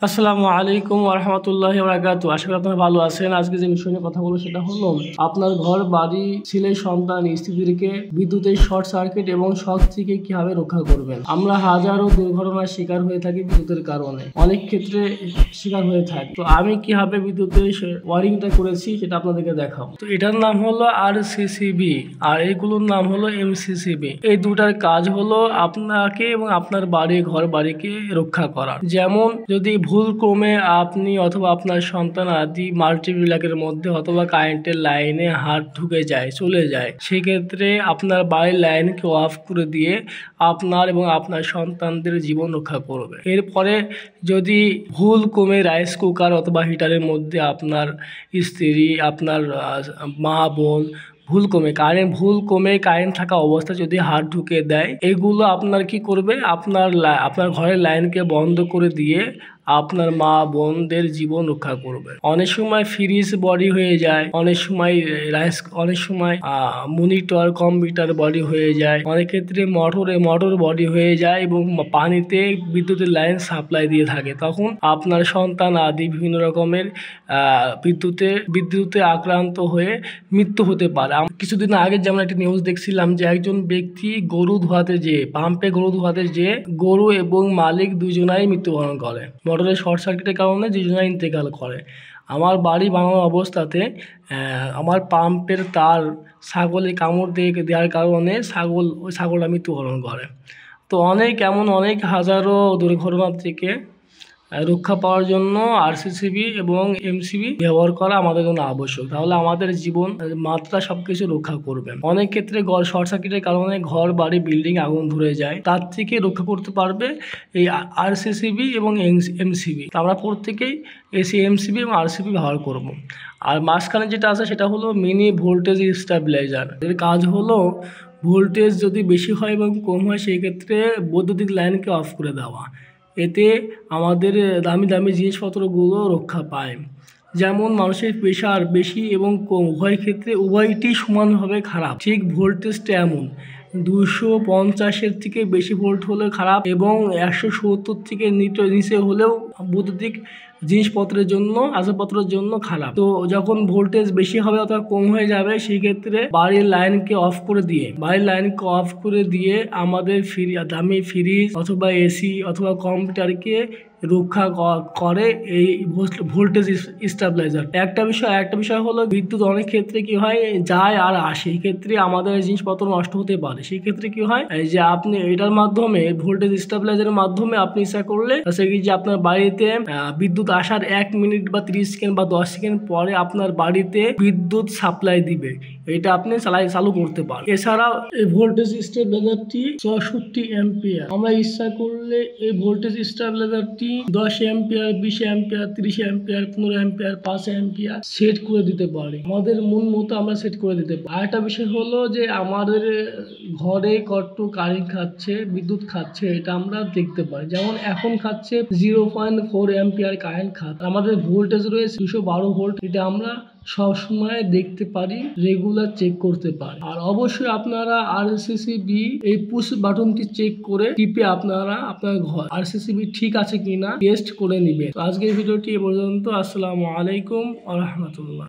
আসসালামু আলাইকুম ওয়া রাহমাতুল্লাহি ওয়া বারাকাতুহু। আশা করি আপনারা ভালো আছেন। আজকে যে বিষয় নিয়ে কথা বলবো সেটা হলো আপনার ঘর বাড়ি, ছেলে সন্তান, স্ত্রীদেরকে বিদ্যুতের শর্ট সার্কিট এবং শক থেকে কিভাবে রক্ষা করবেন। আমরা হাজারো দুর্ঘটনার শিকার হয়ে থাকি বিদ্যুতের কারণে, অনেক ক্ষেত্রে শিকার হয়ে থাকি। তো আমি কিভাবে বিদ্যুতের ওয়ারিংটা করেছি সেটা আপনাদেরকে দেখাবো। তো এটার নাম হলো RCCB আর এগুলোর নাম হলো MCCB। এই দুটার কাজ হলো আপনাকে এবং আপনার বাড়ি ঘর বাড়িকে রক্ষা করা। যেমন যদি ভুল ক্রমে আপনি অথবা আপনার সন্তান আদি মাল্টিপ্লাগের মধ্যে অথবা কারেন্টের লাইনে হাত ঢুকে যায়, চলে যায়, সেক্ষেত্রে আপনার বাড়ির লাইনকে অফ করে দিয়ে আপনার এবং আপনার সন্তানদের জীবন রক্ষা করবে। এরপরে যদি ভুল ক্রমে রাইস কুকার অথবা হিটারের মধ্যে আপনার স্ত্রী, আপনার মা বোন ভুল কমে কারেন্ট থাকা অবস্থায় যদি হাত ঢুকে দেয়, এগুলো আপনার কি করবে, আপনার ঘরের লাইনকে বন্ধ করে দিয়ে আপনার মা বোনদের জীবন রক্ষা করবে। অনেক সময় ফ্রিজ বডি হয়ে যায়, অনেক সময় মনিটর কম্পিউটার বডি হয়ে যায়, অনেক ক্ষেত্রে মোটর বডি হয়ে যায় এবং পানিতে বিদ্যুতের লাইন সাপ্লাই দিয়ে থাকে। তখন আপনার সন্তান আদি বিভিন্ন রকমের বিদ্যুতে আক্রান্ত হয়ে মৃত্যু হতে পারে। কিছুদিন আগে যেমন একটা নিউজ দেখছিলাম যে একজন ব্যক্তি পাম্পে গরু ধোয়াতে যেয়ে গরু এবং মালিক দুজনাই মৃত্যুবরণ করে। মোটরের শর্ট সার্কিটের কারণে দুজনাই ইন্তেকাল করে। আমার বাড়ি বানানো অবস্থাতে আমার পাম্পের তার ছাগলে কামড় দেওয়ার কারণে ছাগলটা মৃত্যুবরণ করে। তো অনেক হাজারো দুর্ঘটনা থেকে রক্ষা পাওয়ার জন্য RCCB এবং MCB ব্যবহার করা আমাদের জন্য আবশ্যক। তাহলে আমাদের জীবন মাত্রা সবকিছু রক্ষা করবে। অনেক ক্ষেত্রে শর্ট সার্কিটের কারণে ঘর বাড়ি বিল্ডিং আগুন ধরে যায়, তার থেকে রক্ষা করতে পারবে এই RCCB এবং MCB। আমরা প্রত্যেকেই MCB এবং RCCB ব্যবহার করব। আর মাঝখানে যেটা আছে সেটা হলো মিনি ভোল্টেজ স্টেবিলাইজার। এর কাজ হলো ভোল্টেজ যদি বেশি হয় এবং কম হয় সেই ক্ষেত্রে বৈদ্যুতিক লাইনকে অফ করে দেওয়া। এতে আমাদের দামি জিনিসপত্রগুলো রক্ষা পায়। যেমন মানুষের প্রেশার বেশি এবং কম উভয় ক্ষেত্রে উভয়টি সমানভাবে খারাপ। ঠিক ভোল্টেজটা এমন 250-এর থেকে বেশি ভোল্ট হলে খারাপ এবং 170 থেকে নিচে হলেও বৈদ্যুতিক আসবাবপত্রের জন্য খারাপ। তো যখন ভোল্টেজ বেশি হবে অথবা কম হয়ে যাবে সেই ক্ষেত্রে বাড়ির লাইনকে অফ করে দিয়ে আমাদের দামি ফ্রিজ অথবা AC অথবা কম্পিউটারকে রক্ষা করে এই ভোল্টেজ স্টেবিলাইজার। একটা বিষয় হলো বিদ্যুৎ অনেক ক্ষেত্রে কি হয় যায় আর আসে, এই ক্ষেত্রে আমাদের জিনিসপত্র নষ্ট হতে পারে। সেই ক্ষেত্রে কি হয় যে আপনি এটার মাধ্যমে ভোল্টেজ স্টেবিলাইজারের মাধ্যমে আপনি ইচ্ছা করলে যে আপনার বাড়িতে বিদ্যুৎ আসার 1 মিনিট বা 30 সেকেন্ড বা 10 সেকেন্ড পরে আপনার বাড়িতে বিদ্যুৎ সাপ্লাই দিবে, এটা আপনি চালু করতে পারেন। এছাড়াও এই ভোল্টেজ স্টেবিলাইজারটি 64 অ্যাম্পিয়ার। আমরা ইচ্ছা করলে এই ভোল্টেজ স্টেবিলাইজারটি 10 ampere, 20 ampere, 30 ampere, 15 ampere, 5 ampere set করে দিতে পারি। আমাদের মন মতো আমরা সেট করে দিতে পারি। আরেকটা বিষয় হলো যে আমাদের ঘরে কত কারেন্ট খাচ্ছে, বিদ্যুৎ খাচ্ছে, এটা আমরা দেখতে পারি। যেমন এখন খাচ্ছে 0.4 অ্যাম্পিয়ার কারেন্ট খাচ্ছে। আমাদের ভোল্টেজ রয়েছে 212 ভোল্ট। এটা আমরা সবসময় দেখতে পারি, রেগুলার চেক করতে পারি। আর অবশ্যই আপনারা RCCB এই পুশ বাটনটি চেক করে টিপে আপনারা আপনার ঘর RCCB ঠিক আছে কিনা টেস্ট করে নিবেন। আজকের ভিডিওটি এ পর্যন্ত। আসসালামু আলাইকুম ওয়া রাহমাতুল্লাহ।